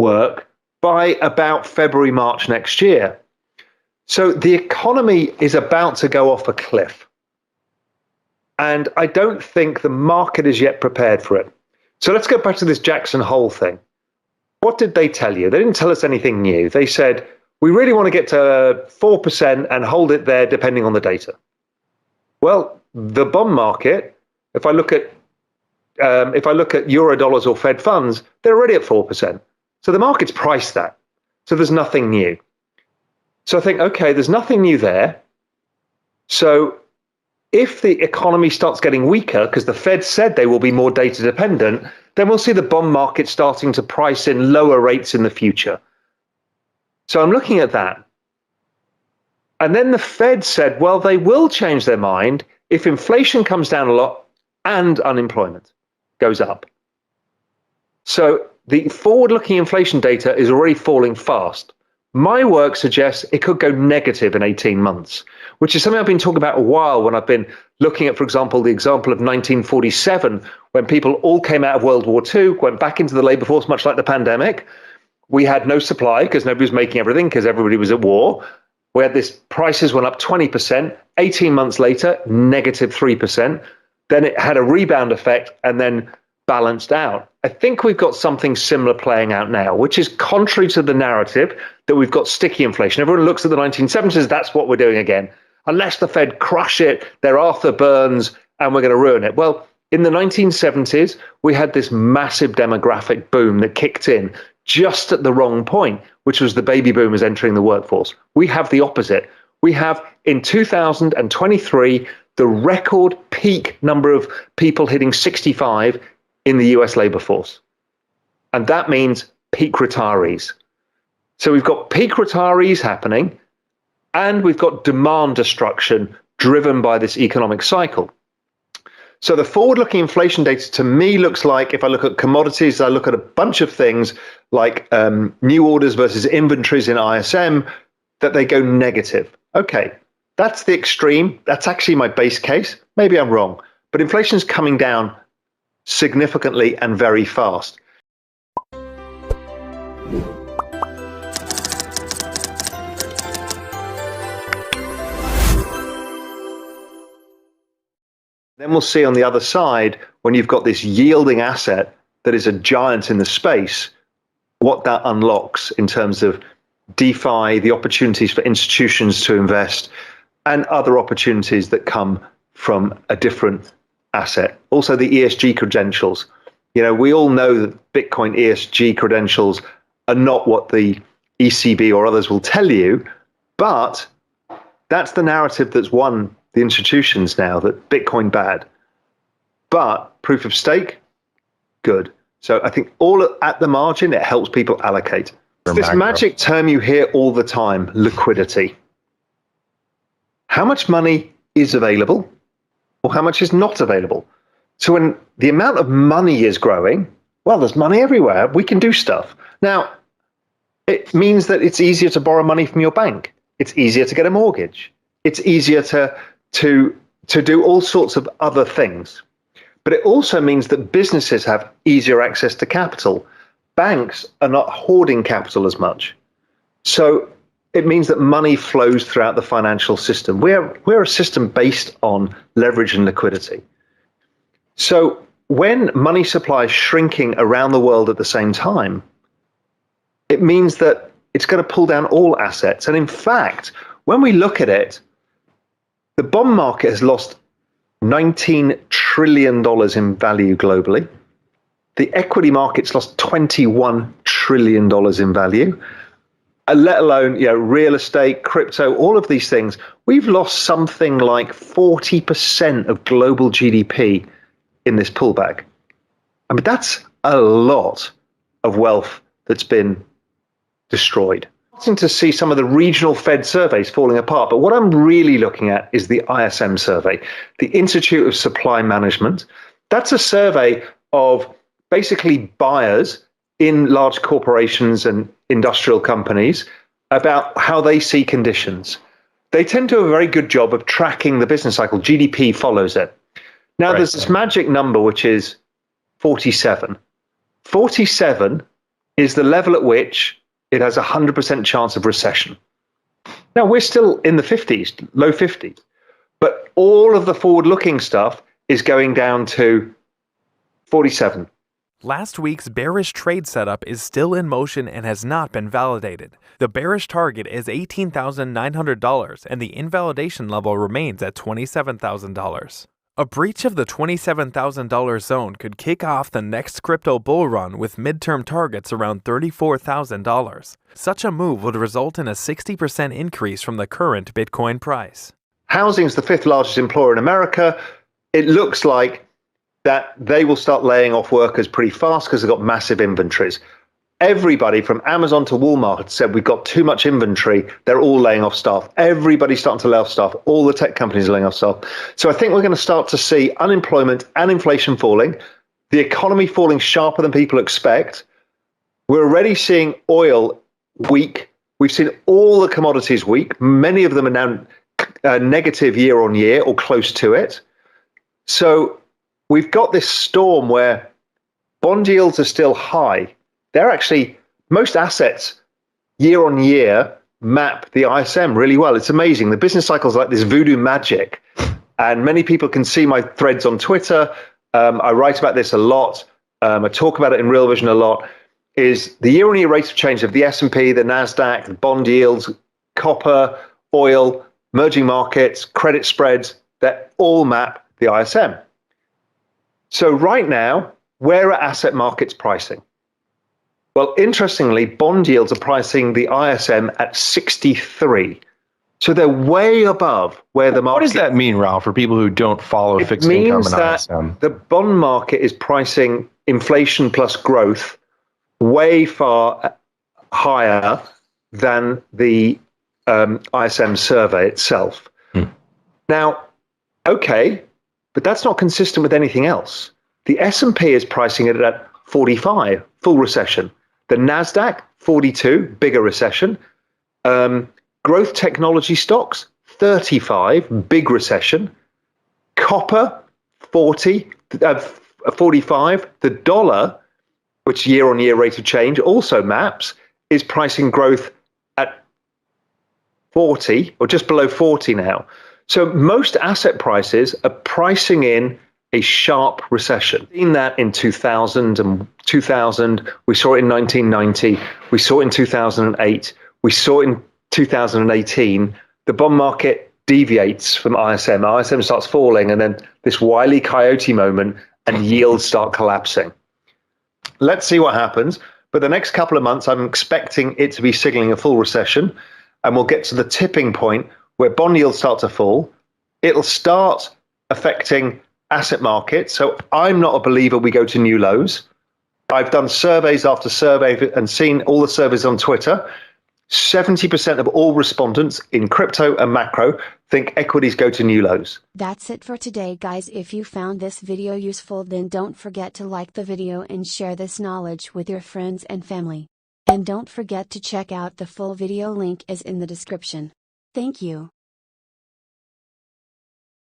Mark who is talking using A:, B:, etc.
A: work by about February, March next year. So the economy is about to go off a cliff. And I don't think the market is yet prepared for it. So let's go back to this Jackson Hole thing. What did they tell you? They didn't tell us anything new. They said, we really want to get to 4% and hold it there depending on the data. Well, the bond market, if I look at euro dollars or Fed funds, they're already at 4%. So the market's priced that. So there's nothing new. So I think, okay, there's nothing new there. So if the economy starts getting weaker, because the Fed said they will be more data dependent, then we'll see the bond market starting to price in lower rates in the future. So I'm looking at that. And then the Fed said, well, they will change their mind if inflation comes down a lot and unemployment goes up. So the forward-looking inflation data is already falling fast. My work suggests it could go negative in 18 months, which is something I've been talking about a while when I've been looking at, for example, the example of 1947, when people all came out of World War II, went back into the labor force, much like the pandemic. We had no supply because nobody was making everything because everybody was at war. We had this, prices went up 20%, 18 months later, negative 3%. Then it had a rebound effect and then balanced out. I think we've got something similar playing out now, which is contrary to the narrative that we've got sticky inflation. Everyone looks at the 1970s, that's what we're doing again. Unless the Fed crush it, they're Arthur Burns and we're going to ruin it. Well, in the 1970s, we had this massive demographic boom that kicked in just at the wrong point, which was the baby boomers entering the workforce. We have the opposite. We have in 2023, the record peak number of people hitting 65 in the US labor force. And that means peak retirees. So we've got peak retirees happening, and we've got demand destruction driven by this economic cycle. So the forward-looking inflation data to me looks like, if I look at commodities, I look at a bunch of things like new orders versus inventories in ISM, that they go negative. Okay, that's the extreme. That's actually my base case. Maybe I'm wrong, but inflation's coming down significantly and very fast. Then we'll see on the other side, when you've got this yielding asset that is a giant in the space, what that unlocks in terms of DeFi, the opportunities for institutions to invest, and other opportunities that come from a different asset. Also the ESG credentials. You know, we all know that Bitcoin ESG credentials are not what the ECB or others will tell you, but that's the narrative that's won the institutions now, that Bitcoin bad, but proof of stake, good. So I think all at the margin, it helps people allocate. This magic term you hear all the time, liquidity. How much money is available or how much is not available? So when the amount of money is growing, well, there's money everywhere. We can do stuff. Now, it means that it's easier to borrow money from your bank. It's easier to get a mortgage. It's easier to do all sorts of other things. But it also means that businesses have easier access to capital. Banks are not hoarding capital as much. So it means that money flows throughout the financial system. We're a system based on leverage and liquidity. So when money supply is shrinking around the world at the same time, it means that it's going to pull down all assets. And in fact, when we look at it, the bond market has lost $19 trillion in value globally. The equity market's lost $21 trillion in value, let alone, you know, real estate, crypto, all of these things. We've lost something like 40% of global GDP in this pullback. I mean, that's a lot of wealth that's been destroyed. To see some of the regional Fed surveys falling apart, but what I'm really looking at is the ISM survey, the Institute of Supply Management. That's a survey of basically buyers in large corporations and industrial companies about how they see conditions. They tend to do a very good job of tracking the business cycle. GDP follows it. Now, there's this magic number, which is 47. 47 is the level at which it has a 100% chance of recession. Now, we're still in the 50s, low 50s, but all of the forward-looking stuff is going down to 47.
B: Last week's bearish trade setup is still in motion and has not been validated. The bearish target is $18,900 and the invalidation level remains at $27,000. A breach of the $27,000 zone could kick off the next crypto bull run with midterm targets around $34,000. Such a move would result in a 60% increase from the current Bitcoin price.
A: Housing is the 5th largest employer in America. It looks like that they will start laying off workers pretty fast because they've got massive inventories. Everybody from Amazon to Walmart said we've got too much inventory. They're all laying off staff. Everybody's starting to lay off staff. All the tech companies are laying off staff. So I think we're going to start to see unemployment and inflation falling, the economy falling sharper than people expect. We're already seeing oil weak. We've seen all the commodities weak. Many of them are now negative year on year or close to it. So we've got this storm where bond yields are still high. They're actually, most assets year on year map the ISM really well. It's amazing. The business cycle's like this voodoo magic. And many people can see my threads on Twitter. I write about this a lot. I talk about it in Real Vision a lot. Is the year on year rate of change of the S&P, the NASDAQ, the bond yields, copper, oil, emerging markets, credit spreads, that all map the ISM. So right now, where are asset markets pricing? Well, interestingly, bond yields are pricing the ISM at 63. So they're way above where the market...
C: What does that mean, Raoul, for people who don't follow fixed income and ISM?
A: The bond market is pricing inflation plus growth way far higher than the ISM survey itself. Now, okay, but that's not consistent with anything else. The S&P is pricing it at 45, full recession. The NASDAQ, 42, bigger recession. Growth technology stocks, 35, big recession. Copper, 45. The dollar, which year-on-year rate of change also maps, is pricing growth at 40, or just below 40 now. So most asset prices are pricing in a sharp recession. We've seen that in 2000, we saw it in 1990, we saw it in 2008, we saw it in 2018. The bond market deviates from ISM. ISM starts falling, and then this Wile E. Coyote moment, and yields start collapsing. Let's see what happens. But the next couple of months, I'm expecting it to be signaling a full recession, and we'll get to the tipping point where bond yields start to fall. It'll start affecting asset markets. So I'm not a believer we go to new lows. I've done surveys after survey and seen all the surveys on Twitter. 70% of all respondents in crypto and macro think equities go to new lows.
D: That's it for today, guys. If you found this video useful, then don't forget to like the video and share this knowledge with your friends and family. And don't forget to check out the full video, link is in the description. Thank you.